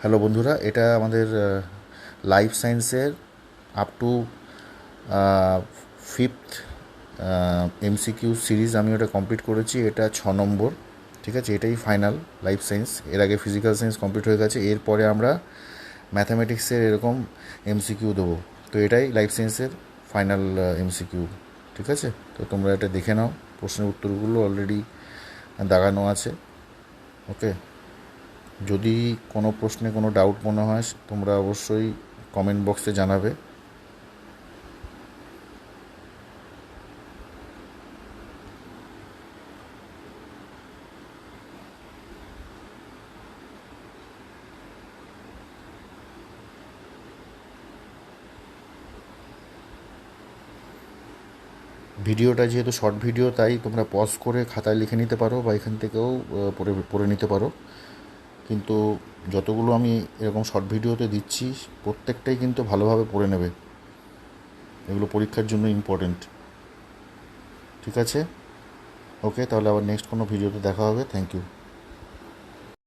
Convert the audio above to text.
Hello বন্ধুরা, এটা আমাদের লাইফ সায়েন্সের up to fifth MCQ series আমি ওটা কমপ্লিট করেছি। এটা 6 নম্বর, ঠিক আছে? এটাই ফাইনাল লাইফ সায়েন্স। এর আগে ফিজিক্যাল সায়েন্স কমপ্লিট হয়ে গেছে, এরপরে আমরা ম্যাথামেটিক্সের এরকম এমসিকিউ দেবো। তো এটাই লাইফ সায়েন্সের ফাইনাল এমসিকিউ, ঠিক আছে? তো তোমরা এটা দেখে নাও, প্রশ্নের উত্তরগুলো অলরেডি দাগানো আছে। ওকে, যদি কোনো প্রশ্নে কোনো ডাউট মনে হয় তোমরা অবশ্যই কমেন্ট বক্সে জানাবে। ভিডিওটা যেহেতু শর্ট ভিডিও, তাই তোমরা পজ করে খাতায় লিখে নিতে পারো বা এখান থেকেও পড়ে পড়ে নিতে পারো। কিন্তু যতগুলো আমি এরকম শর্ট ভিডিওতে দিচ্ছি প্রত্যেকটাই কিন্তু ভালোভাবে পড়ে নেবে, এগুলো পরীক্ষার জন্য ইম্পর্টেন্ট, ঠিক আছে? ওকে, তাহলে আবার নেক্সট কোনো ভিডিওতে দেখা হবে। Thank you.